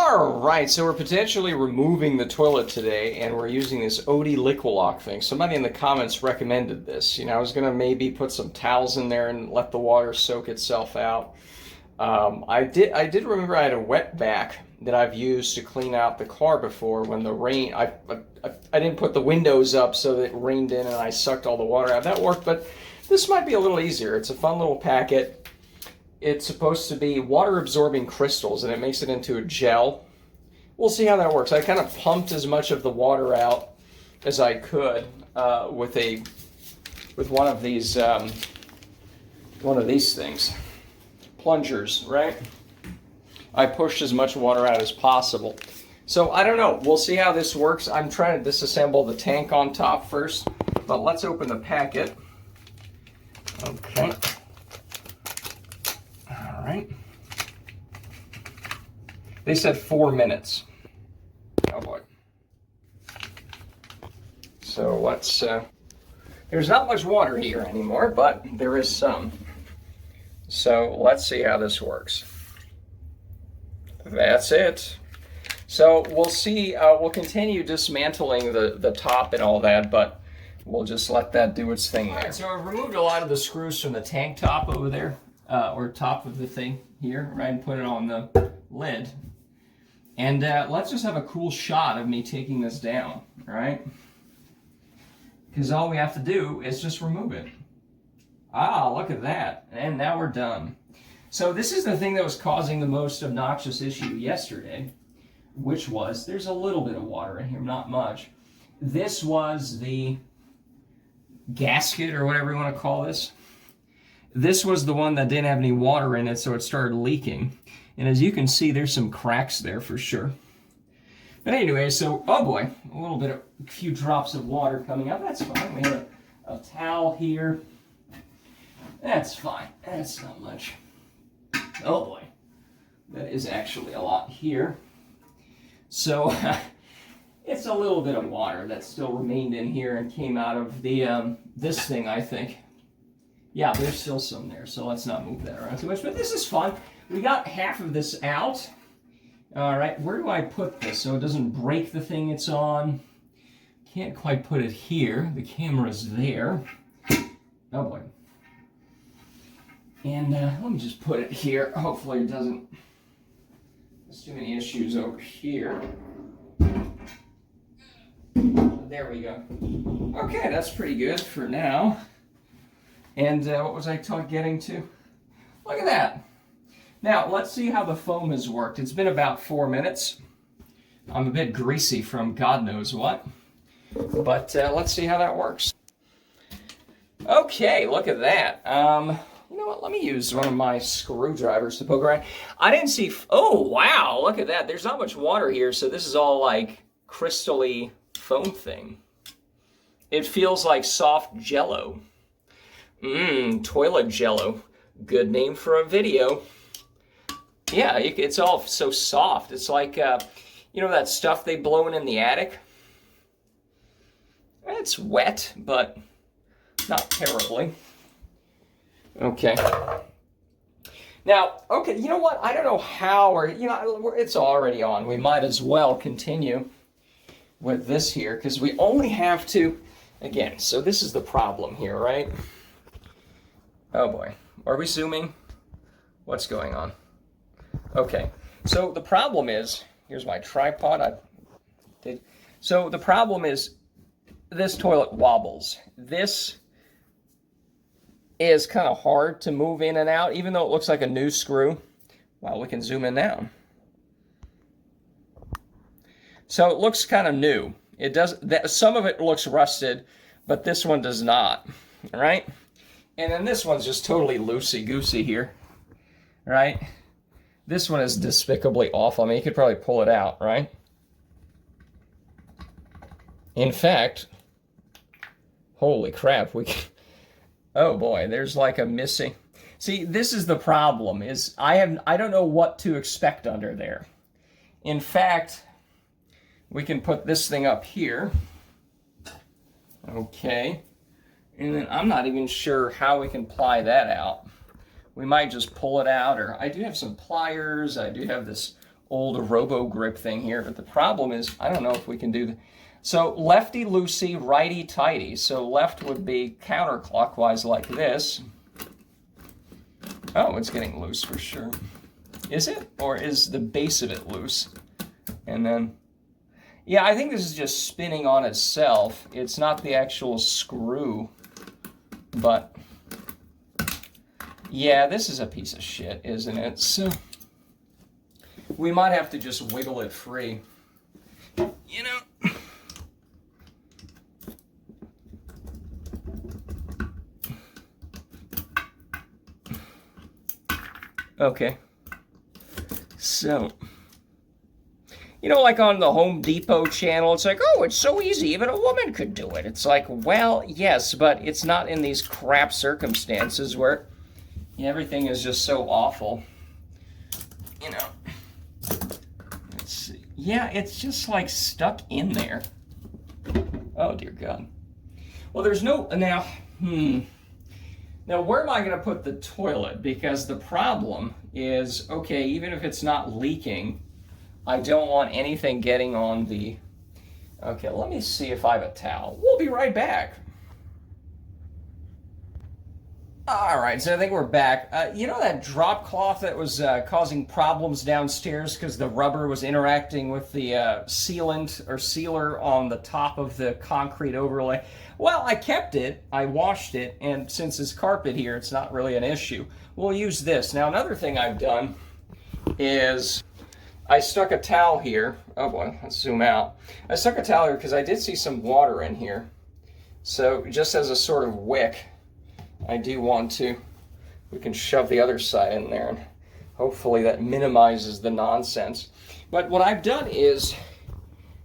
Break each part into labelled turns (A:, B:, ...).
A: All right, so we're potentially removing the toilet today, and we're using this Oatey Liquilock thing. Somebody in the comments recommended this. You know, I was gonna maybe put some towels in there and let the water soak itself out. I did remember I had a wet back that I've used to clean out the car before when the rain. I didn't put the windows up so that it rained in and I sucked all the water out. That worked, but this might be a little easier. It's a fun little packet. It's supposed to be water-absorbing crystals, and it makes it into a gel. We'll see how that works. I kind of pumped as much of the water out as I could with one of these things, plungers, right? I pushed as much water out as possible. So I don't know. We'll see how this works. I'm trying to disassemble the tank on top first, but let's open the packet. Okay. All right. They said 4 minutes. Oh boy. So let's, there's not much water here anymore, but there is some. So let's see how this works. That's it. So we'll see, we'll continue dismantling the top and all that, but we'll just let that do its thing there. All right, so I've removed a lot of the screws from the tank top over there. Or top of the thing here, right, and put it on the lid. And let's just have a cool shot of me taking this down, right? Because all we have to do is just remove it. Ah, look at that. And now we're done. So this is the thing that was causing the most obnoxious issue yesterday, which was, there's a little bit of water in here, not much. This was the gasket, or whatever you want to call this. This was the one that didn't have any water in it, so it started leaking. And as you can see, there's some cracks there for sure. But anyway, so, oh boy, a few drops of water coming out. That's fine. We have a towel here. That's fine. That's not much. Oh boy, that is actually a lot here. So, it's a little bit of water that still remained in here and came out of the this thing, I think. Yeah, there's still some there, so let's not move that around too much. But this is fun. We got half of this out. All right, where do I put this so it doesn't break the thing it's on? Can't quite put it here. The camera's there. Oh boy. And let me just put it here. Hopefully it doesn't. There's too many issues over here. There we go. Okay, that's pretty good for now. And what was I getting to? Look at that. Now, let's see how the foam has worked. It's been about 4 minutes. I'm a bit greasy from God knows what. But let's see how that works. Okay, look at that. You know what? Let me use one of my screwdrivers to poke around. I didn't see... Oh, wow. Look at that. There's not much water here, so this is all like crystally foam thing. It feels like soft Jello. Toilet Jello. Good name for a video. Yeah, it's all so soft. It's like, you know that stuff they blow in the attic? It's wet, but not terribly. Okay. Now, okay, you know what? I don't know how, or, you know, it's already on. We might as well continue with this here, because we only have to, again, so this is the problem here, right? Oh boy, are we zooming? What's going on? Okay, so the problem is, here's my tripod. So the problem is this toilet wobbles. This is kind of hard to move in and out, even though it looks like a new screw. Well, we can zoom in now. So it looks kind of new. It does. Some of it looks rusted, but this one does not. All right. And then this one's just totally loosey-goosey here, right? This one is despicably awful. I mean, you could probably pull it out, right? In fact, holy crap, oh boy, there's like a missing. See, this is the problem, is I don't know what to expect under there. In fact, we can put this thing up here. Okay. And then I'm not even sure how we can ply that out. We might just pull it out, or I do have some pliers. I do have this old robo grip thing here. But the problem is, I don't know if we can do so lefty loosey, righty tighty. So left would be counterclockwise like this. Oh, it's getting loose for sure. Is it? Or is the base of it loose? And then, yeah, I think this is just spinning on itself. It's not the actual screw, but yeah, this is a piece of shit, isn't it? So we might have to just wiggle it free, you know? Okay. So, you know, like on the Home Depot channel, it's like, oh, it's so easy, even a woman could do it. It's like, well, yes, but it's not in these crap circumstances where everything is just so awful. You know, let's see. Yeah, it's just like stuck in there. Oh, dear God. Well, there's no, now, Now, where am I going to put the toilet? Because the problem is, okay, even if it's not leaking, I don't want anything getting on the... Okay, let me see if I have a towel. We'll be right back. All right, so I think we're back. You know that drop cloth that was causing problems downstairs because the rubber was interacting with the sealant or sealer on the top of the concrete overlay? Well, I kept it, I washed it, and since it's carpet here, it's not really an issue. We'll use this. Now, another thing I've done is I stuck a towel here. Oh boy, let's zoom out. I stuck a towel here because I did see some water in here. So just as a sort of wick, I do want to, we can shove the other side in there, and hopefully that minimizes the nonsense. But what I've done is,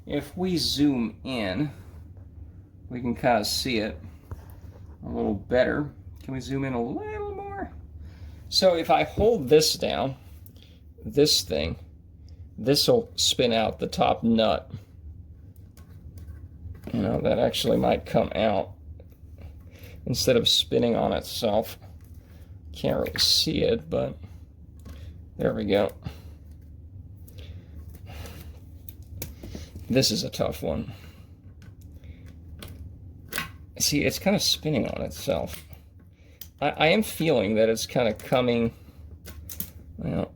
A: if we zoom in, we can kind of see it a little better. Can we zoom in a little more? So if I hold this down, this thing, this will spin out the top nut. You know, that actually might come out instead of spinning on itself. Can't really see it, but there we go. This is a tough one. See, it's kind of spinning on itself. I am feeling that it's kind of coming, well,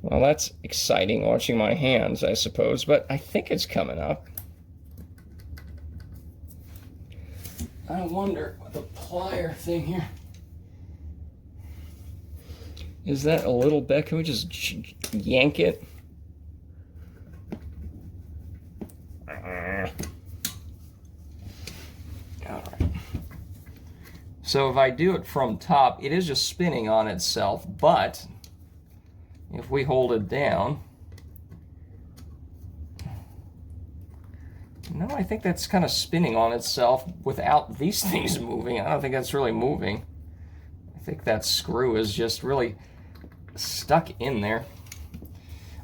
A: well, that's exciting watching my hands, I suppose, but I think it's coming up. I wonder what the plier thing here. Is that a little bit? Can we just yank it? All right. So if I do it from top, it is just spinning on itself, but if we hold it down, no, I think that's kind of spinning on itself without these things moving. I don't think that's really moving. I think that screw is just really stuck in there.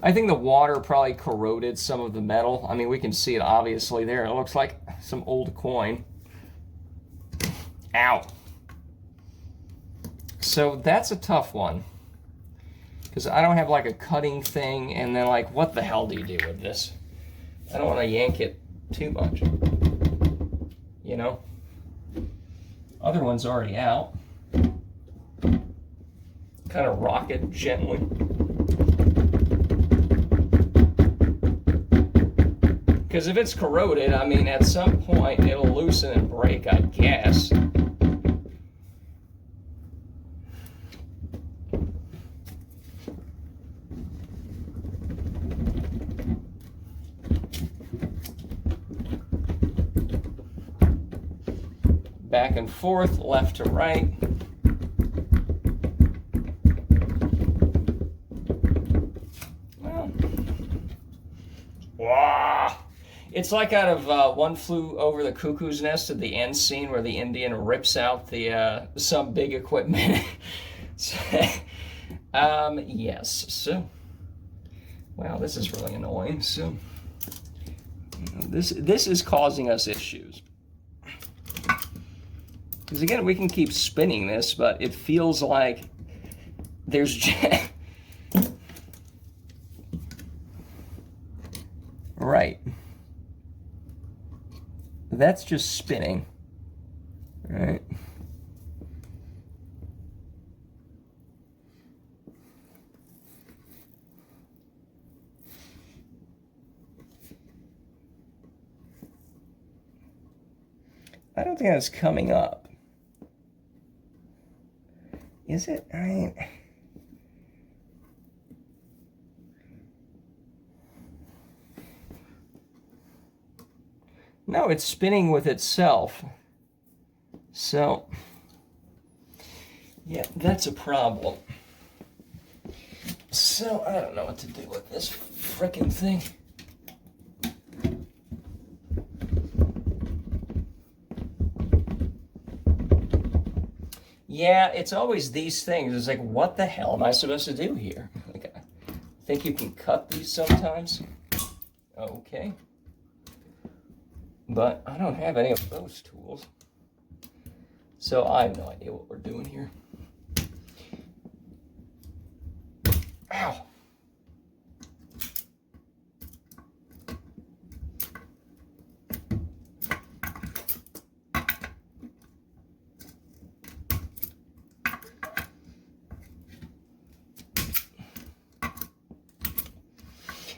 A: I think the water probably corroded some of the metal. I mean, we can see it obviously there. It looks like some old coin. Ow. So that's a tough one, because I don't have like a cutting thing, and then like, what the hell do you do with this? I don't want to yank it too much, you know? Other one's already out. Kind of rock it gently. Because if it's corroded, I mean, at some point it'll loosen and break, I guess. Back and forth, left to right. Well, wow. It's like out of One Flew Over the Cuckoo's Nest at the end scene where the Indian rips out the some big equipment. So, yes. So, wow, this is really annoying. So, this is causing us issues. Because again, we can keep spinning this, but it feels like there's right. That's just spinning, right? I don't think that's coming up. Is it? No, it's spinning with itself. So, yeah, that's a problem. So, I don't know what to do with this frickin' thing. Yeah, it's always these things. It's like, what the hell am I supposed to do here? Like, I think you can cut these sometimes. Okay. But I don't have any of those tools. So I have no idea what we're doing here. Ow.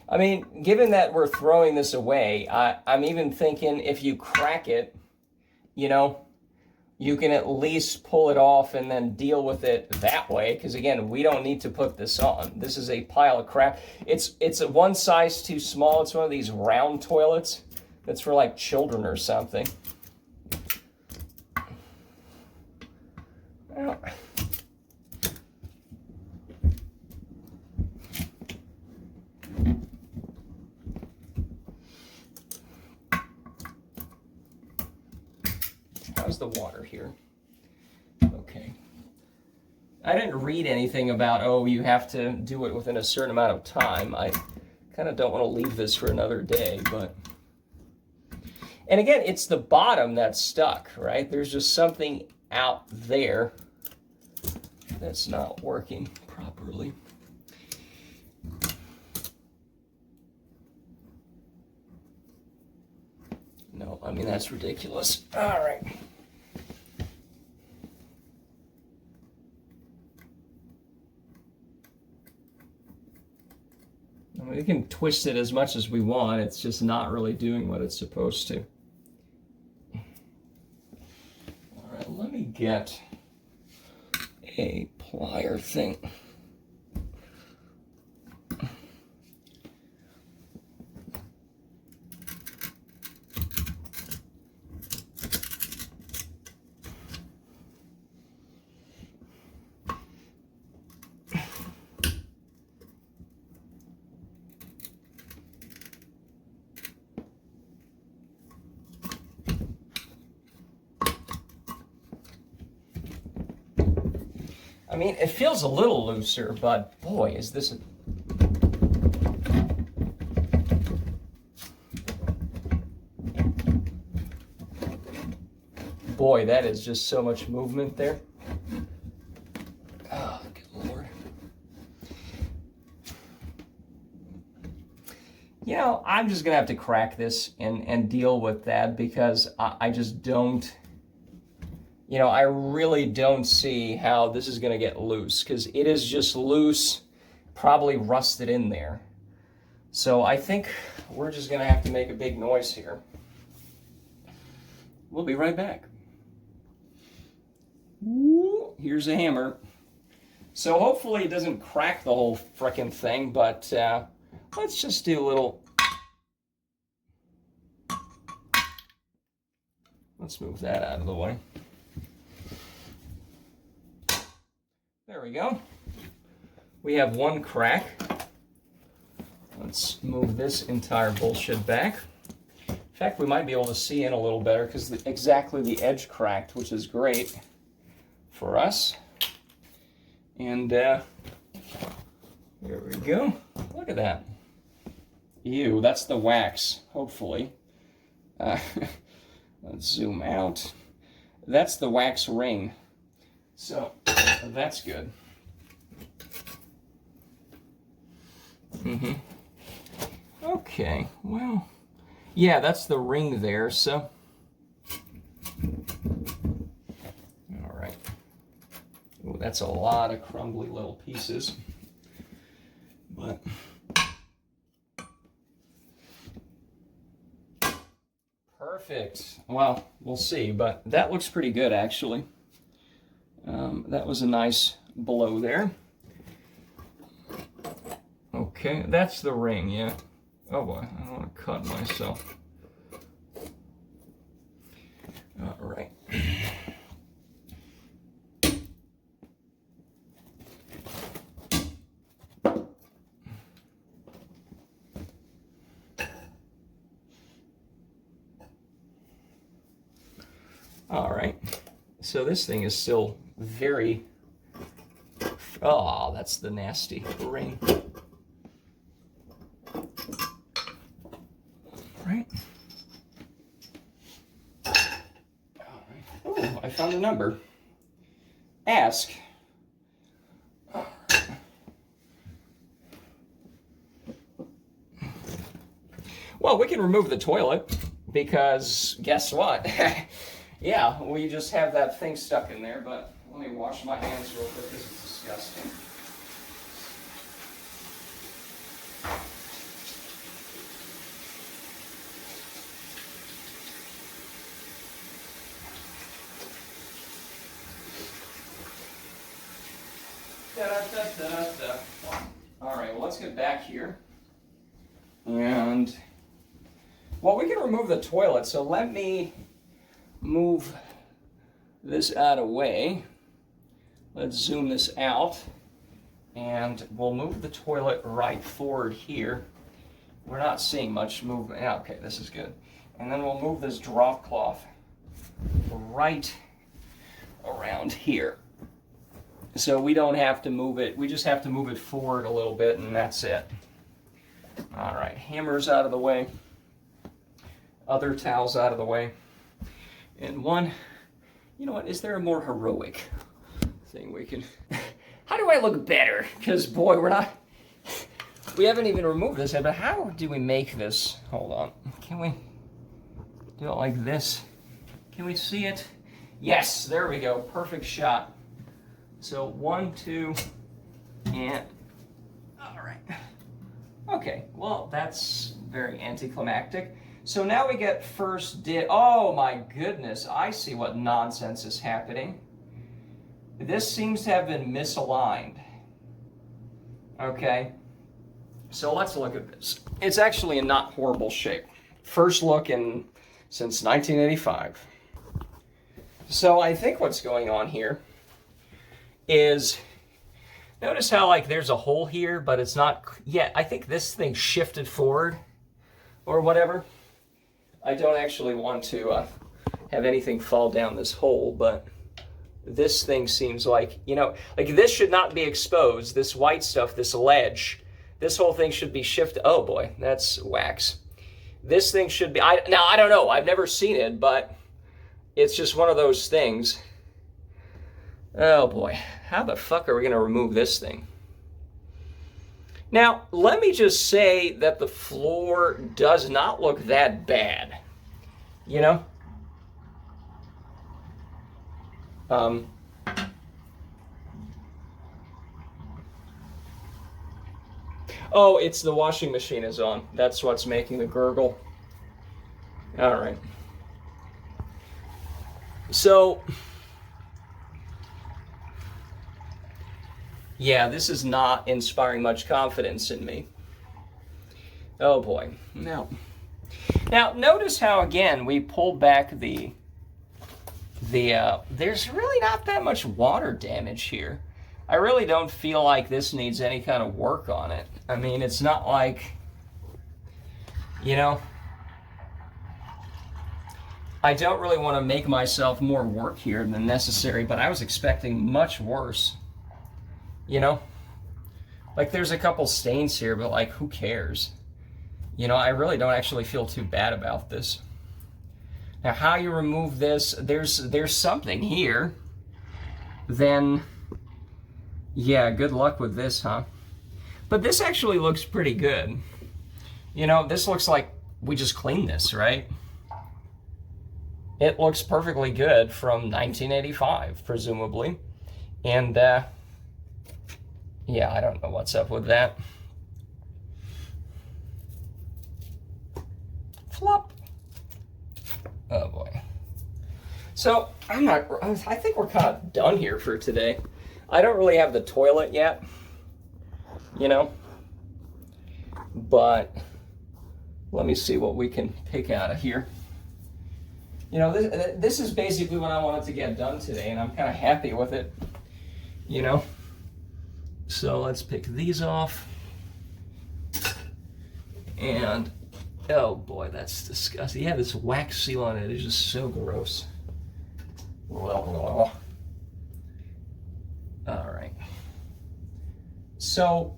A: I mean, given that we're throwing this away, I'm even thinking if you crack it, you know, you can at least pull it off and then deal with it that way. Because again, we don't need to put this on. This is a pile of crap. It's a one size too small. It's one of these round toilets that's for like children or something. Well, how's the water here? Okay. I didn't read anything about, oh, you have to do it within a certain amount of time. I kind of don't want to leave this for another day, but... And again, it's the bottom that's stuck, right? There's just something out there that's not working properly. No, I mean, that's ridiculous. All right. I mean, we can twist it as much as we want. It's just not really doing what it's supposed to. All right, let me get a plier thing. I mean, it feels a little looser, but boy, is this a... Boy, that is just so much movement there. Oh, good Lord. You know, I'm just going to have to crack this and deal with that because I just don't... You know, I really don't see how this is going to get loose because it is just loose, probably rusted in there. So I think we're just going to have to make a big noise here. We'll be right back. Here's a hammer. So hopefully it doesn't crack the whole frickin' thing, but let's just do a little... Let's move that out of the way. There we go. We have one crack. Let's move this entire bullshit back. In fact, we might be able to see in a little better because exactly the edge cracked, which is great for us. And here we go. Look at that. Ew, that's the wax, hopefully. Let's zoom out. That's the wax ring. So that's good. Okay, well, yeah, that's the ring there, so. All right. Ooh, that's a lot of crumbly little pieces. But perfect. Well, we'll see, but that looks pretty good, actually. That was a nice blow there. Okay, that's the ring, yeah. Oh boy, I don't want to cut myself. All right. All right, so this thing is still very, oh, that's the nasty ring. Right. All right. Oh, I found a number. Ask. All right. Well, we can remove the toilet because guess what? Yeah, we just have that thing stuck in there, but let me wash my hands real quick because it's disgusting. All right, well, let's get back here. And, well, we can remove the toilet, so let me move this out of the way. Let's zoom this out, and we'll move the toilet right forward here. We're not seeing much movement. Yeah, okay, this is good. And then we'll move this drop cloth right around here. So we don't have to move it, we just have to move it forward a little bit, and that's it. All right, hammers out of the way, other towels out of the way. And one, you know what, is there a more heroic thing we can, how do I look better? Because boy, we haven't even removed this yet, but how do we make this? Hold on, can we do it like this? Can we see it? Yes, there we go, perfect shot. So 1, 2, and, all right. Okay, well, that's very anticlimactic. So now we get first oh my goodness, I see what nonsense is happening. This seems to have been misaligned. Okay, so let's look at this. It's actually in not horrible shape. First look since 1985. So I think what's going on here is, notice how like there's a hole here, but it's not yet. I think this thing shifted forward or whatever. I don't actually want to have anything fall down this hole, but this thing seems like, you know, like this should not be exposed. This white stuff, this ledge, this whole thing should be shifted. Oh boy, that's wax. This thing should be, now I don't know, I've never seen it, but it's just one of those things. Oh boy, how the fuck are we gonna remove this thing? Now, let me just say that the floor does not look that bad, you know? Oh, it's the washing machine is on. That's what's making the gurgle. All right. So, yeah, this is not inspiring much confidence in me. Oh boy, no. Now, notice how, again, we pulled back there's really not that much water damage here. I really don't feel like this needs any kind of work on it. I mean, it's not like, you know, I don't really want to make myself more work here than necessary, but I was expecting much worse. You know, like there's a couple stains here, but like who cares? You know, I really don't actually feel too bad about this. Now, how you remove this, there's something here. Then, yeah, good luck with this, huh? But this actually looks pretty good. You know, this looks like we just cleaned this, right? It looks perfectly good from 1985, presumably. And, yeah, I don't know what's up with that. Flop. Oh boy. So I think we're kind of done here for today. I don't really have the toilet yet, you know, but let me see what we can pick out of here. You know, this is basically what I wanted to get done today, and I'm kind of happy with it, you know. So let's pick these off. And oh boy, that's disgusting. Yeah, this wax seal on it is just so gross. All right. So,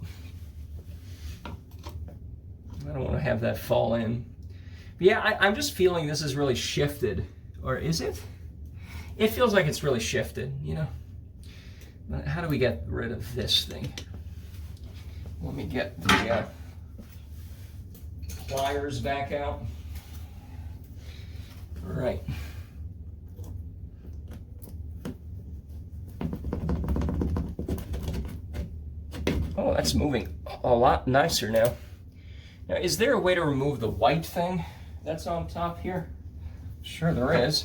A: I don't want to have that fall in. But yeah, I'm just feeling this is really shifted. Or is it? It feels like it's really shifted, you know? But how do we get rid of this thing? Let me get the pliers back out. All right. Oh, that's moving a lot nicer now. Now, is there a way to remove the white thing that's on top here? Sure there is.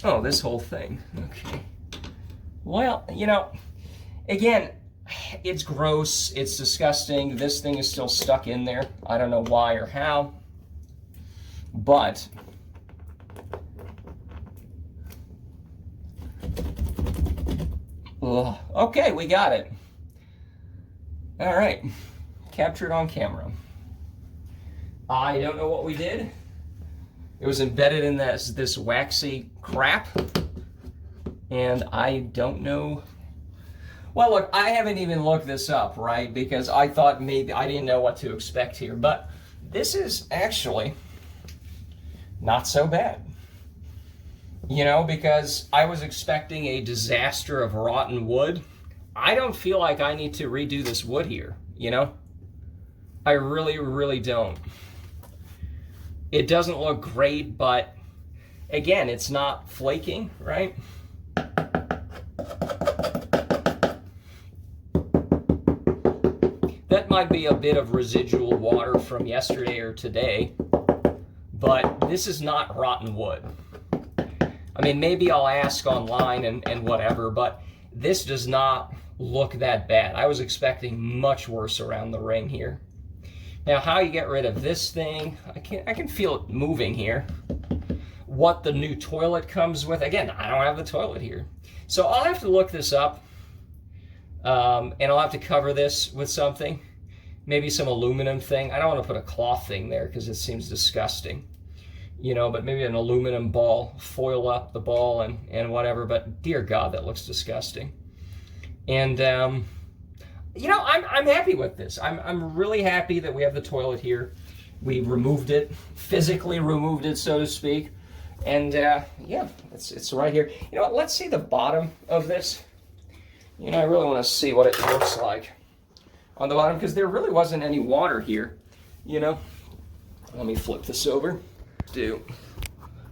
A: Oh, this whole thing. Okay. Well, you know, again, it's gross, it's disgusting. This thing is still stuck in there. I don't know why or how, but okay, we got it. All right, captured on camera. I don't know what we did. It was embedded in this waxy crap, and I don't know. Well, look, I haven't even looked this up, right? Because I thought maybe I didn't know what to expect here, but this is actually not so bad. You know, because I was expecting a disaster of rotten wood. I don't feel like I need to redo this wood here, you know? I really, really don't. It doesn't look great, but again, it's not flaking, right? That might be a bit of residual water from yesterday or today, but this is not rotten wood. I mean, maybe I'll ask online and whatever, but this does not look that bad. I was expecting much worse around the ring here. Now, how you get rid of this thing, I can feel it moving here. What the new toilet comes with, again, I don't have the toilet here. So I'll have to look this up, and I'll have to cover this with something, maybe some aluminum thing. I don't want to put a cloth thing there because it seems disgusting, you know, but maybe an aluminum ball, foil up the ball and whatever, but dear God, that looks disgusting. And, you know, I'm happy with this. I'm really happy that we have the toilet here. We removed it, physically removed it, so to speak. And, yeah, it's right here. You know what, let's see the bottom of this. You know, I really want to see what it looks like on the bottom, because there really wasn't any water here, you know. Let me flip this over. Do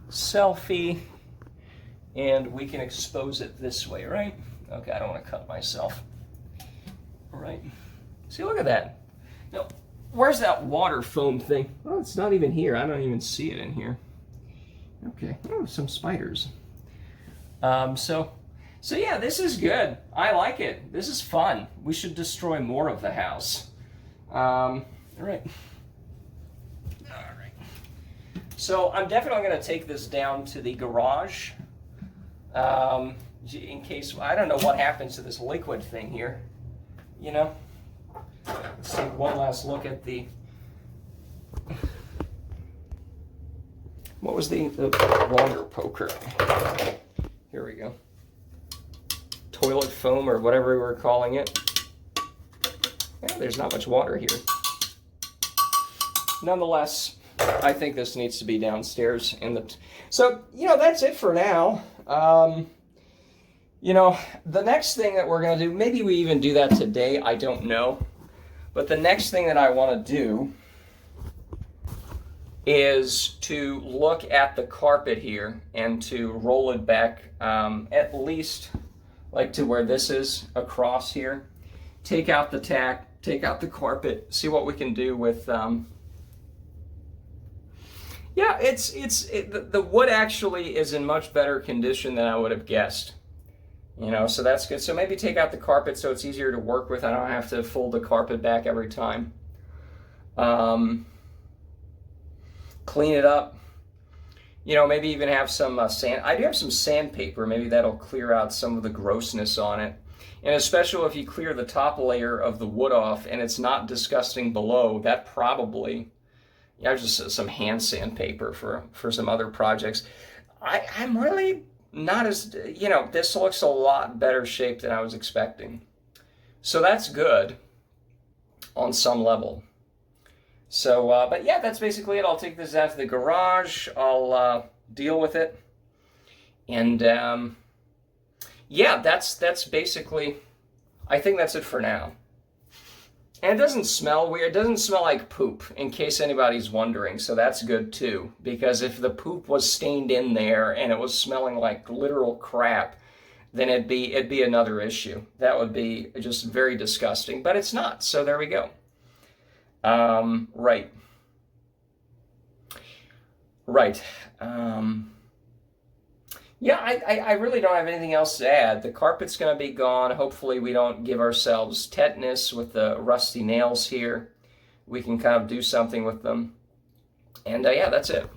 A: selfie, and we can expose it this way, right? Okay, I don't want to cut myself. All right. See, look at that. Now, where's that water foam thing? Oh, it's not even here. I don't even see it in here. Okay. Oh, some spiders. So yeah, this is good. I like it. This is fun. We should destroy more of the house. All right. So I'm definitely going to take this down to the garage. In case, I don't know what happens to this liquid thing here. You know? Let's take one last look at the... What was the water poker? Here we go. Toilet foam, or whatever we were calling it. Yeah, there's not much water here. Nonetheless, I think this needs to be downstairs in the... So, you know, that's it for now. You know, the next thing that we're going to do, maybe we even do that today, I don't know. But the next thing that I want to do is to look at the carpet here and to roll it back at least like to where this is across here. Take out the tack, take out the carpet, see what we can do with... Yeah, the wood actually is in much better condition than I would have guessed. You know, so that's good. So maybe take out the carpet so it's easier to work with. I don't have to fold the carpet back every time. Clean it up. You know, maybe even have some sand. I do have some sandpaper. Maybe that'll clear out some of the grossness on it. And especially if you clear the top layer of the wood off and it's not disgusting below, that probably... Yeah, just some hand sandpaper for some other projects. I'm really not as, you know, this looks a lot better shape than I was expecting. So that's good on some level. So, but yeah, that's basically it. I'll take this out to the garage. I'll deal with it. And yeah, that's basically, I think that's it for now. And it doesn't smell weird. It doesn't smell like poop, in case anybody's wondering. So that's good too. Because if the poop was stained in there and it was smelling like literal crap, then it'd be another issue. That would be just very disgusting. But it's not. So there we go. Right. Yeah, I really don't have anything else to add. The carpet's going to be gone. Hopefully we don't give ourselves tetanus with the rusty nails here. We can kind of do something with them. And yeah, that's it.